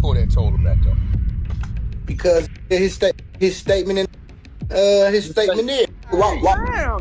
could have told him that though. Because his statement is. Damn,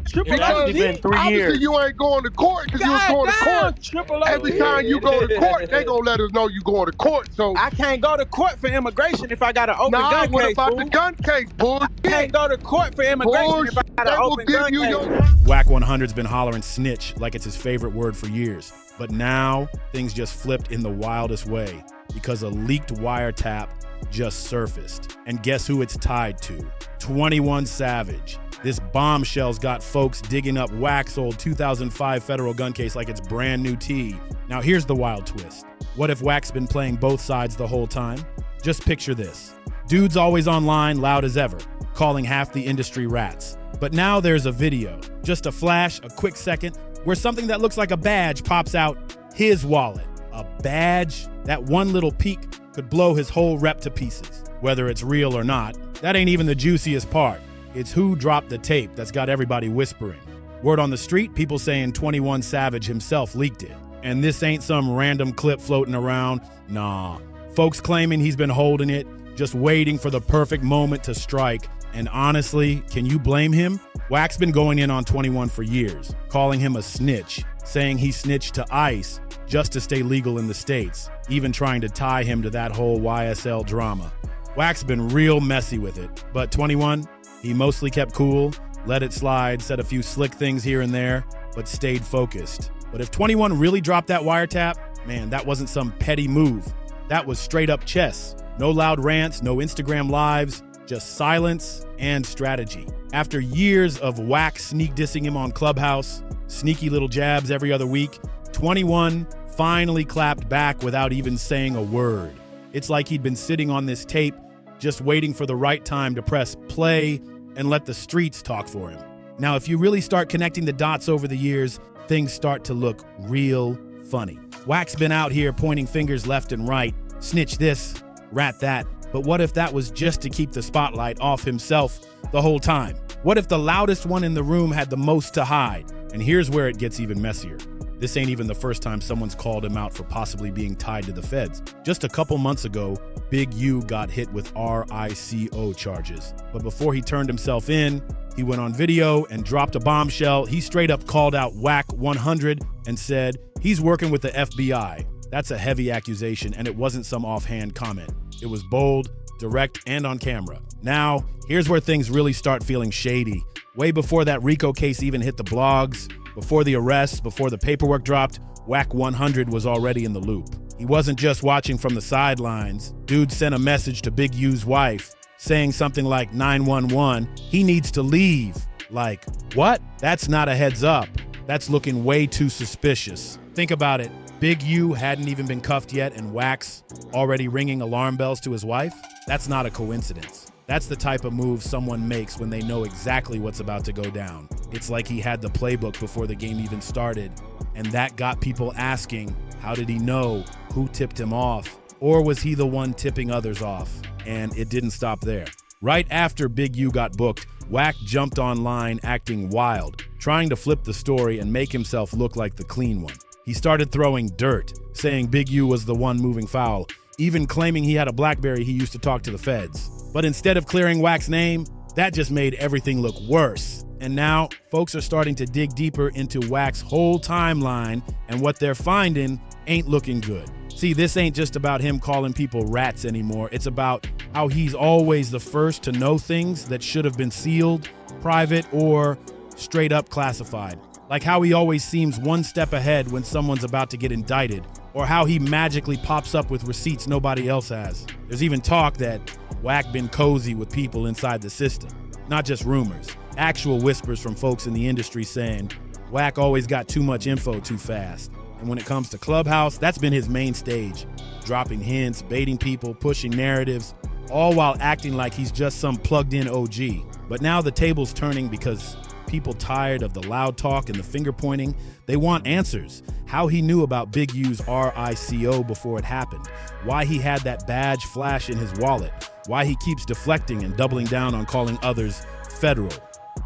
Triple It's been 3 Obviously, years. you ain't going to court because you was going to court. Triple Every time you go to court, they gonna let us know you going to court. So I can't go to court for immigration if I got an open nah, gun what case, about fool. the gun case, bull? I can't go to court for immigration if I got They an will open give gun you case. your. Wack 100's been hollering snitch like it's his favorite word for years. But now things just flipped in the wildest way because a leaked wiretap just surfaced. And guess who it's tied to? 21 Savage. This bombshell's got folks digging up Wack's old 2005 federal gun case like it's brand new tea. Now here's the wild twist. What if Wack's been playing both sides the whole time? Just picture this. Dude's always online, loud as ever, calling half the industry rats. But now there's a video, just a flash, a quick second, where something that looks like a badge pops out his wallet. A badge? That one little peek could blow his whole rep to pieces. Whether it's real or not, that ain't even the juiciest part. It's who dropped the tape that's got everybody whispering. Word on the street, people saying 21 Savage himself leaked it. And this ain't some random clip floating around. Nah, folks claiming he's been holding it, just waiting for the perfect moment to strike. And honestly, can you blame him? Wack's been going in on 21 for years, calling him a snitch, saying he snitched to ICE just to stay legal in the States, even trying to tie him to that whole YSL drama. Wack's been real messy with it, but 21, he mostly kept cool, let it slide, said a few slick things here and there, but stayed focused. But if 21 really dropped that wiretap, man, that wasn't some petty move. That was straight up chess. No loud rants, no Instagram lives, just silence and strategy. After years of Wack sneak dissing him on Clubhouse, sneaky little jabs every other week, 21 finally clapped back without even saying a word. It's like he'd been sitting on this tape, just waiting for the right time to press play and let the streets talk for him. Now, if you really start connecting the dots over the years, things start to look real funny. Wack's been out here pointing fingers left and right, snitch this, rat that, but what if that was just to keep the spotlight off himself the whole time? What if the loudest one in the room had the most to hide? And here's where it gets even messier. This ain't even the first time someone's called him out for possibly being tied to the feds. Just a couple months ago, Big U got hit with RICO charges. But before he turned himself in, he went on video and dropped a bombshell. He straight up called out Wack 100 and said he's working with the FBI. That's a heavy accusation, and it wasn't some offhand comment. It was bold, direct, and on camera. Now, here's where things really start feeling shady. Way before that RICO case even hit the blogs, before the arrests, before the paperwork dropped, Wack 100 was already in the loop. He wasn't just watching from the sidelines. Dude sent a message to Big U's wife saying something like 911, he needs to leave. Like, what? That's not a heads up. That's looking way too suspicious. Think about it. Big U hadn't even been cuffed yet and Wack's already ringing alarm bells to his wife? That's not a coincidence. That's the type of move someone makes when they know exactly what's about to go down. It's like he had the playbook before the game even started, and that got people asking, how did he know? Who tipped him off? Or was he the one tipping others off? And it didn't stop there. Right after Big U got booked, Wack jumped online acting wild, trying to flip the story and make himself look like the clean one. He started throwing dirt, saying Big U was the one moving foul, even claiming he had a BlackBerry he used to talk to the feds. But instead of clearing Wack's name, that just made everything look worse. And now, folks are starting to dig deeper into Wack's whole timeline, and what they're finding ain't looking good. See, this ain't just about him calling people rats anymore. It's about how he's always the first to know things that should have been sealed, private, or straight up classified. Like how he always seems one step ahead when someone's about to get indicted, or how he magically pops up with receipts nobody else has. There's even talk that Wack been cozy with people inside the system. Not just rumors, actual whispers from folks in the industry saying Wack always got too much info too fast. And when it comes to Clubhouse, that's been his main stage, dropping hints, baiting people, pushing narratives, all while acting like he's just some plugged-in OG. But now the table's turning because people tired of the loud talk and the finger pointing, they want answers. How he knew about Big U's RICO before it happened, why he had that badge flash in his wallet, why he keeps deflecting and doubling down on calling others federal,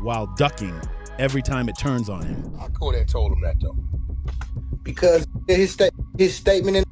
while ducking every time it turns on him. I could have told him that though. Because his statement is.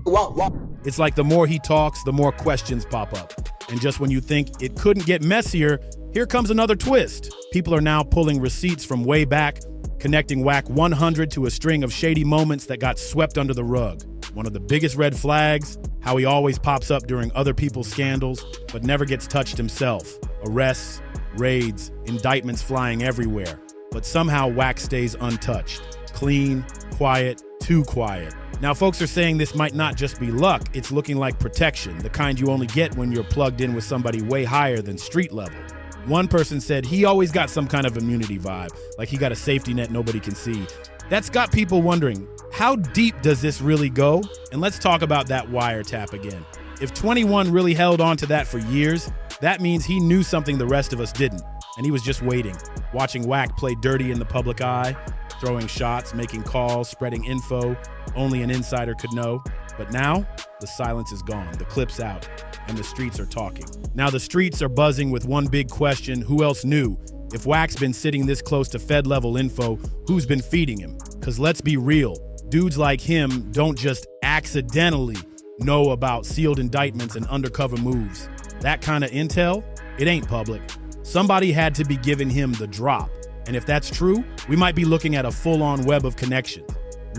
Wack. It's like the more he talks, the more questions pop up. And just when you think it couldn't get messier, here comes another twist. People are now pulling receipts from way back, connecting Wack 100 to a string of shady moments that got swept under the rug. One of the biggest red flags, how he always pops up during other people's scandals, but never gets touched himself. Arrests, raids, indictments flying everywhere. But somehow Wack stays untouched. Clean, quiet, too quiet. Now, folks are saying this might not just be luck, it's looking like protection, the kind you only get when you're plugged in with somebody way higher than street level. One person said he always got some kind of immunity vibe, like he got a safety net nobody can see. That's got people wondering, how deep does this really go? And let's talk about that wiretap again. If 21 really held on to that for years, that means he knew something the rest of us didn't, and he was just waiting, watching Wack play dirty in the public eye, throwing shots, making calls, spreading info only an insider could know. But now, the silence is gone, the clip's out, and the streets are talking. Now the streets are buzzing with one big question: who else knew? If Wack's been sitting this close to Fed-level info, who's been feeding him? Because let's be real, dudes like him don't just accidentally know about sealed indictments and undercover moves. That kind of intel, it ain't public. Somebody had to be giving him the drop. And if that's true, we might be looking at a full-on web of connections,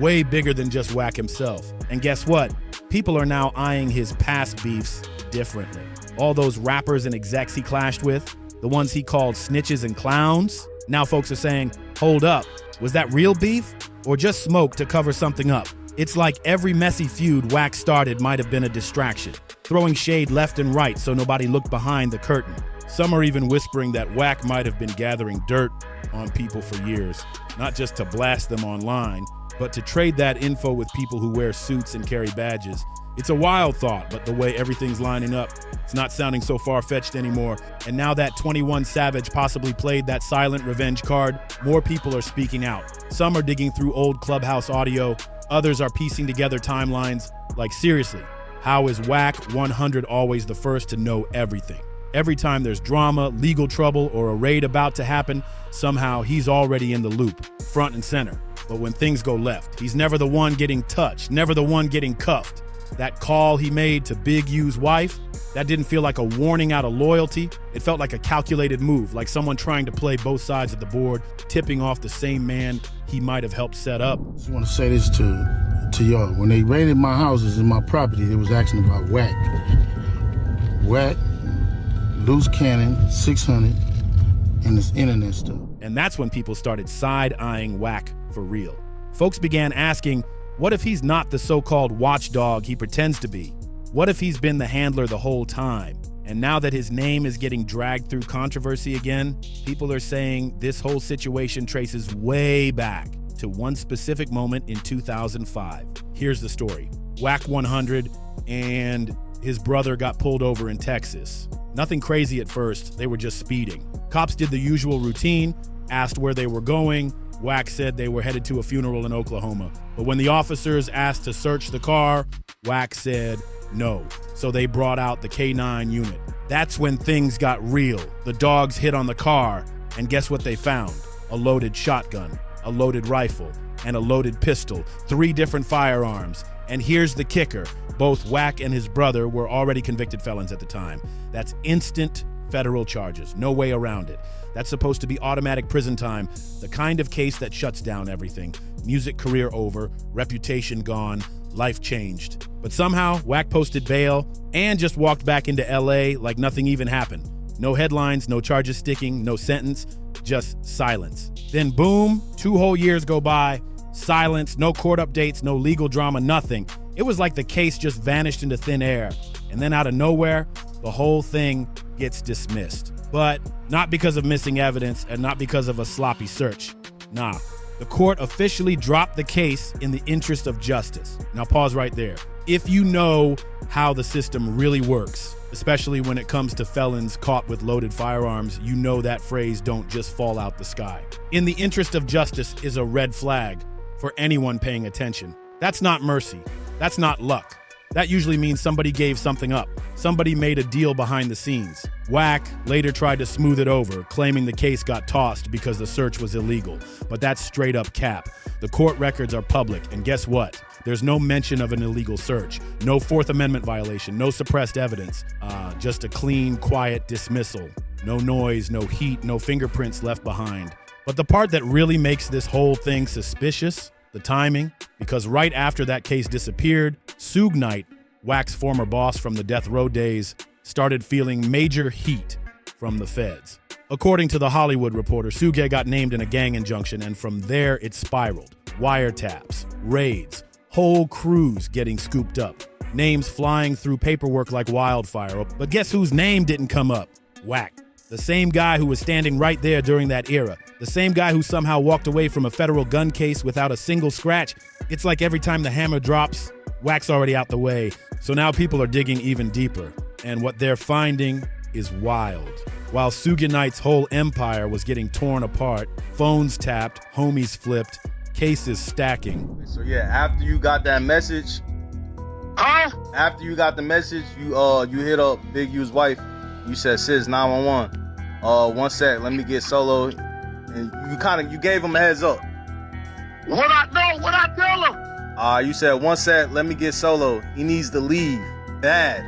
way bigger than just Wack himself. And guess what? People are now eyeing his past beefs differently. All those rappers and execs he clashed with, the ones he called snitches and clowns, now folks are saying, hold up, was that real beef or just smoke to cover something up? It's like every messy feud Wack started might have been a distraction, throwing shade left and right so nobody looked behind the curtain. Some are even whispering that Wack might have been gathering dirt on people for years, not just to blast them online, but to trade that info with people who wear suits and carry badges. It's a wild thought, but the way everything's lining up, it's not sounding so far-fetched anymore. And now that 21 Savage possibly played that silent revenge card, more people are speaking out. Some are digging through old Clubhouse audio, others are piecing together timelines. Like, seriously, how is Wack 100 always the first to know everything? Every time there's drama, legal trouble, or a raid about to happen, somehow he's already in the loop, front and center. But when things go left, he's never the one getting touched, never the one getting cuffed. That call he made to Big U's wife, that didn't feel like a warning out of loyalty. It felt like a calculated move, like someone trying to play both sides of the board, tipping off the same man he might have helped set up. I just want to say this to y'all. When they raided my houses and my property, they was asking about Wack. Wack, loose cannon, 600, and this internet stuff. And that's when people started side-eyeing Wack for real. Folks began asking, what if he's not the so-called watchdog he pretends to be? What if he's been the handler the whole time? And now that his name is getting dragged through controversy again, people are saying this whole situation traces way back to one specific moment in 2005. Here's the story. Wack 100 and his brother got pulled over in Texas. Nothing crazy at first, they were just speeding. Cops did the usual routine, asked where they were going. Wack said they were headed to a funeral in Oklahoma. But when the officers asked to search the car, Wack said no. So they brought out the K9 unit. That's when things got real. The dogs hit on the car, and guess what they found? A loaded shotgun, a loaded rifle, and a loaded pistol, 3 different firearms. And here's the kicker. Both Wack and his brother were already convicted felons at the time. That's instant federal charges, no way around it. That's supposed to be automatic prison time, the kind of case that shuts down everything. Music career over, reputation gone, life changed. But somehow, Wack posted bail and just walked back into LA like nothing even happened. No headlines, no charges sticking, no sentence, just silence. Then boom, 2 whole years go by, silence, no court updates, no legal drama, nothing. It was like the case just vanished into thin air. And then out of nowhere, the whole thing gets dismissed. But not because of missing evidence and not because of a sloppy search. Nah, the court officially dropped the case in the interest of justice. Now pause right there. If you know how the system really works, especially when it comes to felons caught with loaded firearms, you know that phrase don't just fall out the sky. In the interest of justice is a red flag for anyone paying attention. That's not mercy. That's not luck. That usually means somebody gave something up. Somebody made a deal behind the scenes. Wack later tried to smooth it over, claiming the case got tossed because the search was illegal. But that's straight up cap. The court records are public, and guess what? There's no mention of an illegal search, no Fourth Amendment violation, no suppressed evidence, just a clean, quiet dismissal. No noise, no heat, no fingerprints left behind. But the part that really makes this whole thing suspicious, the timing, because right after that case disappeared, Suge Knight, Wack's former boss from the death row days, started feeling major heat from the feds. According to The Hollywood Reporter, Suge got named in a gang injunction, and from there it spiraled. Wiretaps, raids, whole crews getting scooped up, names flying through paperwork like wildfire. But guess whose name didn't come up? Wack. The same guy who was standing right there during that era. The same guy who somehow walked away from a federal gun case without a single scratch. It's like every time the hammer drops, Wack's already out the way. So now people are digging even deeper. And what they're finding is wild. While Suge Knight's whole empire was getting torn apart, phones tapped, homies flipped, cases stacking. So yeah, after you got that message, after you got the message, you hit up Big U's wife. You said, "Sis, 911. 1 sec, let me get Solo." And you gave him a heads up. What I tell him? You said, "1 sec, let me get Solo. He needs to leave. Bad."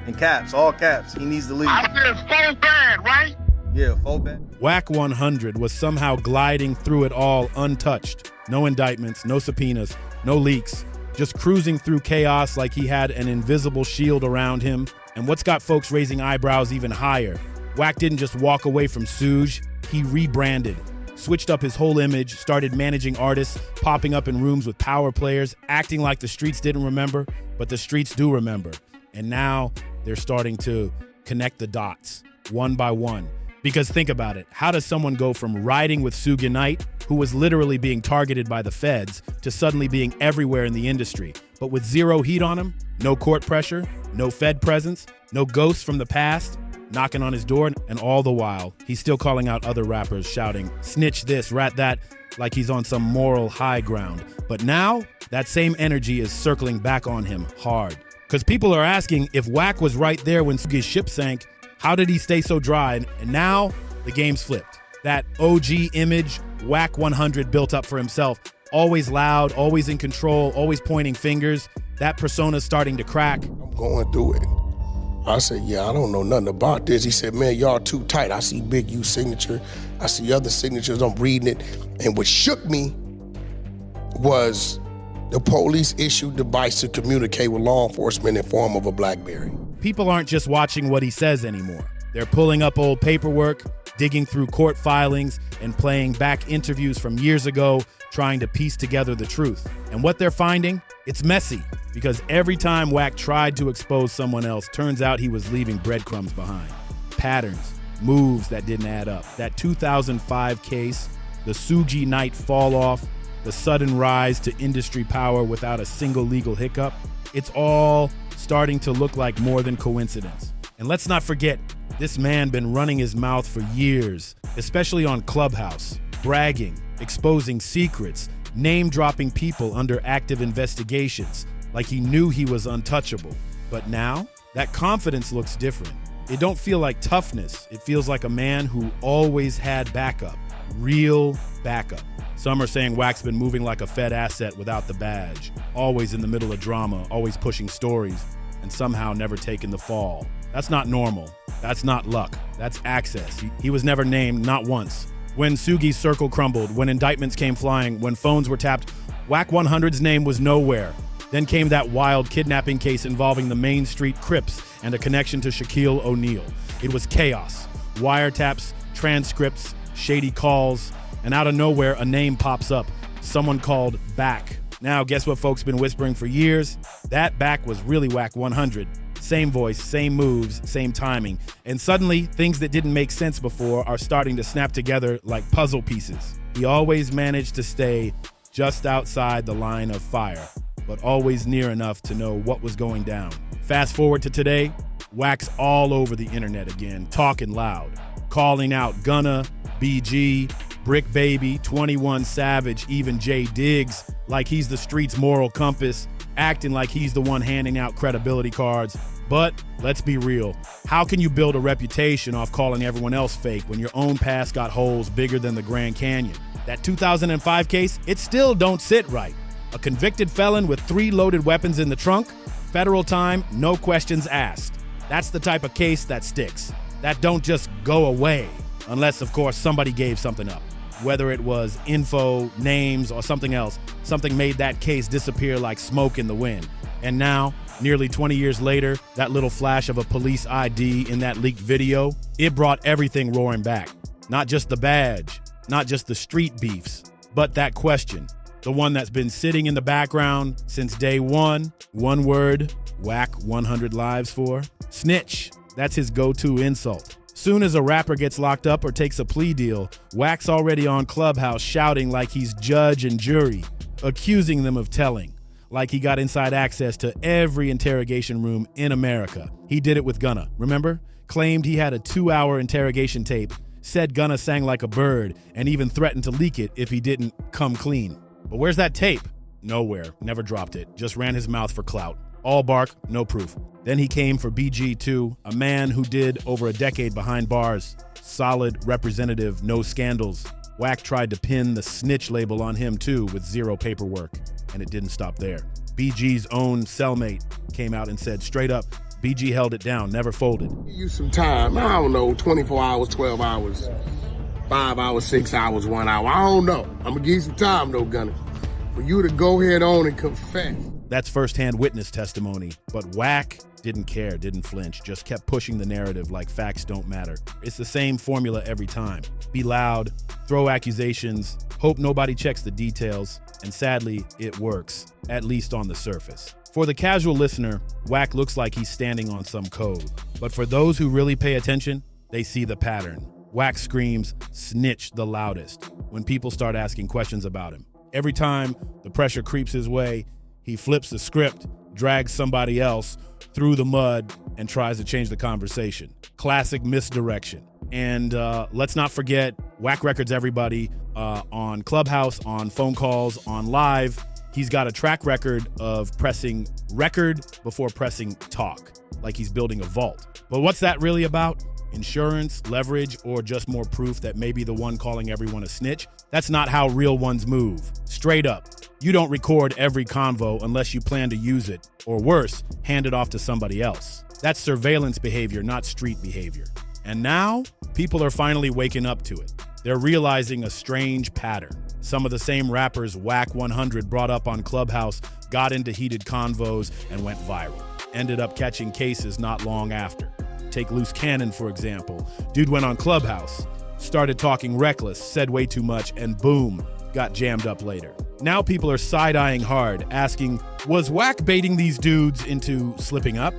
In caps, all caps. He needs to leave. I said so bad, right? Yeah, full bad. Wack 100 was somehow gliding through it all untouched. No indictments, no subpoenas, no leaks. Just cruising through chaos like he had an invisible shield around him. And what's got folks raising eyebrows even higher? Wack didn't just walk away from Suge, he rebranded, switched up his whole image, started managing artists, popping up in rooms with power players, acting like the streets didn't remember, but the streets do remember. And now they're starting to connect the dots, one by one. Because think about it, how does someone go from riding with Suge Knight, who was literally being targeted by the feds, to suddenly being everywhere in the industry, but with zero heat on him, no court pressure, no Fed presence, no ghosts from the past knocking on his door, and all the while, he's still calling out other rappers, shouting, "Snitch this, rat that," like he's on some moral high ground. But now, that same energy is circling back on him hard. Because people are asking, if Wack was right there when Suge's ship sank, how did he stay so dry? And now, the game's flipped. That OG image Wack 100 built up for himself, always loud, always in control, always pointing fingers, that persona's starting to crack. I'm going through it. I said, yeah, I don't know nothing about this. He said, man, y'all too tight. I see Big U signature. I see other signatures. I'm reading it. And what shook me was the police issued device to communicate with law enforcement in form of a BlackBerry. People aren't just watching what he says anymore. They're pulling up old paperwork, digging through court filings, and playing back interviews from years ago, trying to piece together the truth. And what they're finding? It's messy, because every time Wack tried to expose someone else, turns out he was leaving breadcrumbs behind. Patterns, moves that didn't add up. That 2005 case, the Suge Knight fall off, the sudden rise to industry power without a single legal hiccup. It's all starting to look like more than coincidence. And let's not forget, this man been running his mouth for years, especially on Clubhouse, bragging, exposing secrets, name-dropping people under active investigations, like he knew he was untouchable. But now, that confidence looks different. It don't feel like toughness. It feels like a man who always had backup, real backup. Some are saying Wack's been moving like a Fed asset without the badge, always in the middle of drama, always pushing stories, and somehow never taking the fall. That's not normal. That's not luck. That's access. He was never named, not once. When Suge's circle crumbled, when indictments came flying, when phones were tapped, Wack 100's name was nowhere. Then came that wild kidnapping case involving the Main Street Crips and a connection to Shaquille O'Neal. It was chaos. Wiretaps, transcripts, shady calls, and out of nowhere, a name pops up. Someone called Back. Now, guess what folks been whispering for years? That Back was really Wack 100. Same voice, same moves, same timing. And suddenly, things that didn't make sense before are starting to snap together like puzzle pieces. He always managed to stay just outside the line of fire, but always near enough to know what was going down. Fast forward to today, Wack's all over the internet again, talking loud, calling out Gunna, BG, Brick Baby, 21 Savage, even Jay Diggs, like he's the street's moral compass, acting like he's the one handing out credibility cards. But let's be real. How can you build a reputation off calling everyone else fake when your own past got holes bigger than the Grand Canyon? That 2005 case, it still don't sit right. A convicted felon with 3 loaded weapons in the trunk, federal time, no questions asked. That's the type of case that sticks. That don't just go away, unless, of course, somebody gave something up. Whether it was info, names, or something else, something made that case disappear like smoke in the wind. And now, nearly 20 years later, that little flash of a police ID in that leaked video, it brought everything roaring back. Not just the badge, not just the street beefs, but that question, the one that's been sitting in the background since day one. One word, Wack 100 lives for. Snitch. That's his go-to insult. Soon as a rapper gets locked up or takes a plea deal, Wack's already on Clubhouse shouting like he's judge and jury, accusing them of telling, like he got inside access to every interrogation room in America. He did it with Gunna, remember? Claimed he had a 2-hour interrogation tape, said Gunna sang like a bird, and even threatened to leak it if he didn't come clean. But where's that tape? Nowhere, never dropped it, just ran his mouth for clout. All bark, no proof. Then he came for BG2, a man who did over a decade behind bars. Solid representative, no scandals. Wack tried to pin the snitch label on him too with 0 paperwork, and it didn't stop there. BG's own cellmate came out and said straight up, BG held it down, never folded. You some time, I don't know, 24 hours, 12 hours, 5 hours, 6 hours, 1 hour, I don't know. I'm gonna give you some time though, Gunna, for you to go ahead on and confess. That's firsthand witness testimony, but Wack didn't care, didn't flinch, just kept pushing the narrative like facts don't matter. It's the same formula every time. Be loud, throw accusations, hope nobody checks the details, and sadly, it works, at least on the surface. For the casual listener, Wack looks like he's standing on some code, but for those who really pay attention, they see the pattern. Wack screams, snitch the loudest, when people start asking questions about him. Every time the pressure creeps his way, he flips the script, drags somebody else through the mud, and tries to change the conversation. Classic misdirection. And let's not forget, Wack records everybody on Clubhouse, on phone calls, on live. He's got a track record of pressing record before pressing talk, like he's building a vault. But what's that really about? Insurance, leverage, or just more proof that maybe the one calling everyone a snitch? That's not how real ones move. Straight up. You don't record every convo unless you plan to use it, or worse, hand it off to somebody else. That's surveillance behavior, not street behavior. And now, people are finally waking up to it. They're realizing a strange pattern. Some of the same rappers Wack 100 brought up on Clubhouse got into heated convos and went viral. Ended up catching cases not long after. Take Loose Cannon, for example. Dude went on Clubhouse, started talking reckless, said way too much, and boom, got jammed up later. Now people are side-eyeing hard, asking, was Wack baiting these dudes into slipping up?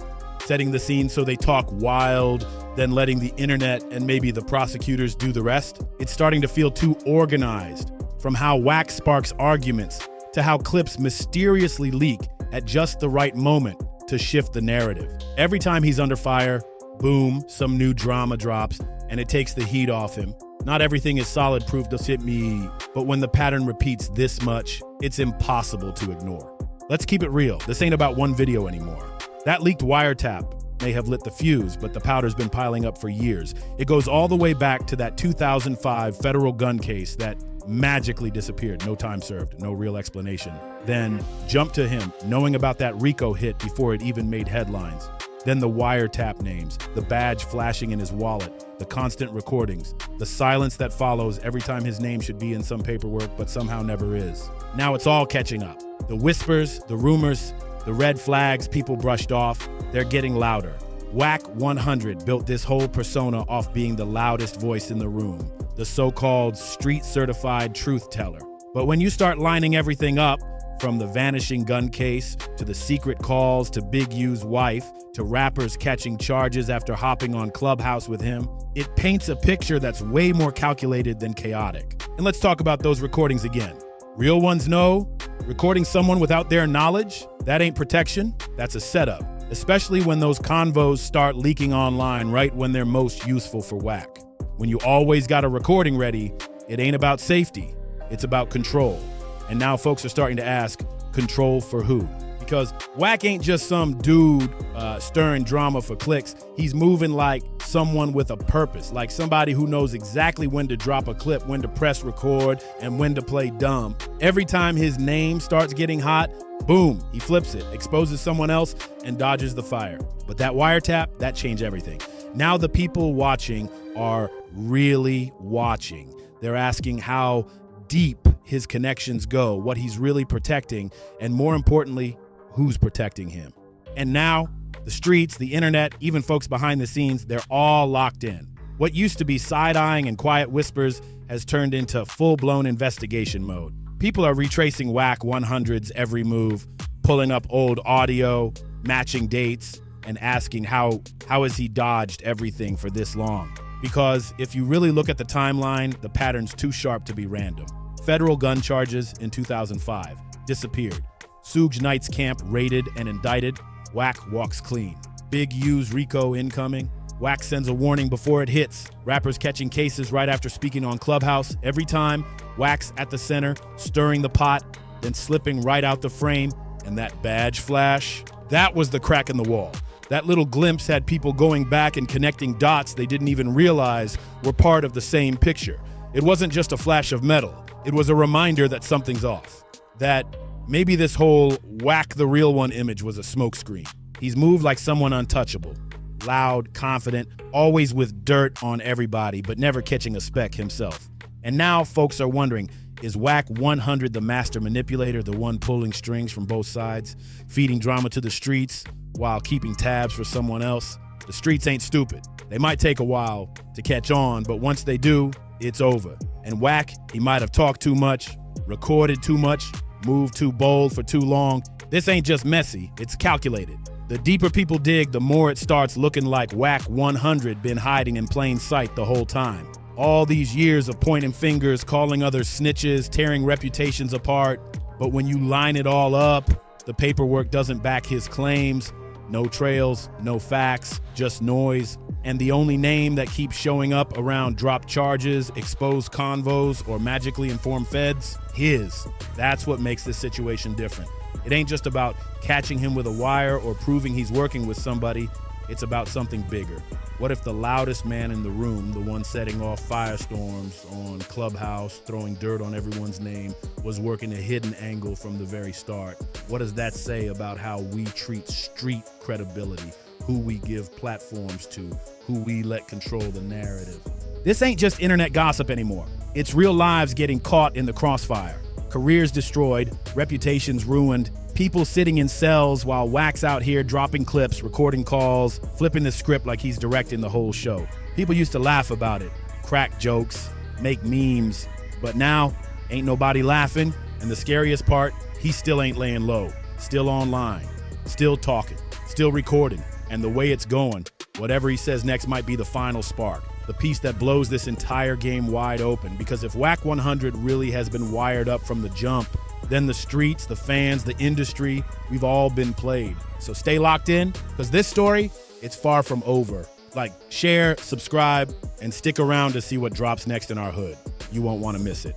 Setting the scene so they talk wild, then letting the internet and maybe the prosecutors do the rest? It's starting to feel too organized, from how Wack sparks arguments to how clips mysteriously leak at just the right moment to shift the narrative. Every time he's under fire, boom, some new drama drops, and it takes the heat off him. Not everything is solid proof to hit me, but when the pattern repeats this much, it's impossible to ignore. Let's keep it real. This ain't about one video anymore. That leaked wiretap may have lit the fuse, but the powder's been piling up for years. It goes all the way back to that 2005 federal gun case that magically disappeared, no time served, no real explanation. Then jump to him, knowing about that RICO hit before it even made headlines. Then the wiretap names, the badge flashing in his wallet, the constant recordings, the silence that follows every time his name should be in some paperwork but somehow never is. Now it's all catching up. The whispers, the rumors, the red flags people brushed off, they're getting louder. Wack 100 built this whole persona off being the loudest voice in the room, the so-called street-certified truth teller. But when you start lining everything up, from the vanishing gun case, to the secret calls, to Big U's wife, to rappers catching charges after hopping on Clubhouse with him, it paints a picture that's way more calculated than chaotic. And let's talk about those recordings again. Real ones know, recording someone without their knowledge, that ain't protection, that's a setup. Especially when those convos start leaking online right when they're most useful for Wack. When you always got a recording ready, it ain't about safety, it's about control. And now folks are starting to ask, control for who? Because Wack ain't just some dude stirring drama for clicks. He's moving like someone with a purpose, like somebody who knows exactly when to drop a clip, when to press record, and when to play dumb. Every time his name starts getting hot, boom, he flips it, exposes someone else, and dodges the fire. But that wiretap, that changed everything. Now the people watching are really watching. They're asking how deep his connections go, what he's really protecting, and more importantly, who's protecting him. And now, the streets, the internet, even folks behind the scenes, they're all locked in. What used to be side-eyeing and quiet whispers has turned into full-blown investigation mode. People are retracing Wack 100's every move, pulling up old audio, matching dates, and asking how has he dodged everything for this long? Because if you really look at the timeline, the pattern's too sharp to be random. Federal gun charges in 2005, disappeared. Suge Knight's camp raided and indicted. Wack walks clean. Big U's RICO incoming. Wack sends a warning before it hits. Rappers catching cases right after speaking on Clubhouse. Every time, Wack's at the center, stirring the pot, then slipping right out the frame. And that badge flash, that was the crack in the wall. That little glimpse had people going back and connecting dots they didn't even realize were part of the same picture. It wasn't just a flash of metal. It was a reminder that something's off. That maybe this whole Wack the real one image was a smokescreen. He's moved like someone untouchable. Loud, confident, always with dirt on everybody, but never catching a speck himself. And now folks are wondering, is Wack 100 the master manipulator, the one pulling strings from both sides, feeding drama to the streets while keeping tabs for someone else? The streets ain't stupid. They might take a while to catch on, but once they do, it's over. And Wack, he might have talked too much, recorded too much, moved too bold for too long. This ain't just messy, it's calculated. The deeper people dig, the more it starts looking like Wack 100 been hiding in plain sight the whole time. All these years of pointing fingers, calling others snitches, tearing reputations apart. But when you line it all up, the paperwork doesn't back his claims. No trails, no facts, just noise. And the only name that keeps showing up around dropped charges, exposed convos, or magically informed feds, his. That's what makes this situation different. It ain't just about catching him with a wire or proving he's working with somebody. It's about something bigger. What if the loudest man in the room, the one setting off firestorms on Clubhouse, throwing dirt on everyone's name, was working a hidden angle from the very start? What does that say about how we treat street credibility, who we give platforms to, who we let control the narrative? This ain't just internet gossip anymore. It's real lives getting caught in the crossfire. Careers destroyed, reputations ruined, people sitting in cells while Wack's out here dropping clips, recording calls, flipping the script like he's directing the whole show. People used to laugh about it, crack jokes, make memes, but now ain't nobody laughing, and the scariest part, he still ain't laying low, still online, still talking, still recording, and the way it's going, whatever he says next might be the final spark. The piece that blows this entire game wide open. Because if Wack 100 really has been wired up from the jump, then the streets, the fans, the industry, we've all been played. So stay locked in, because this story, it's far from over. Like, share, subscribe, and stick around to see what drops next in our hood. You won't want to miss it.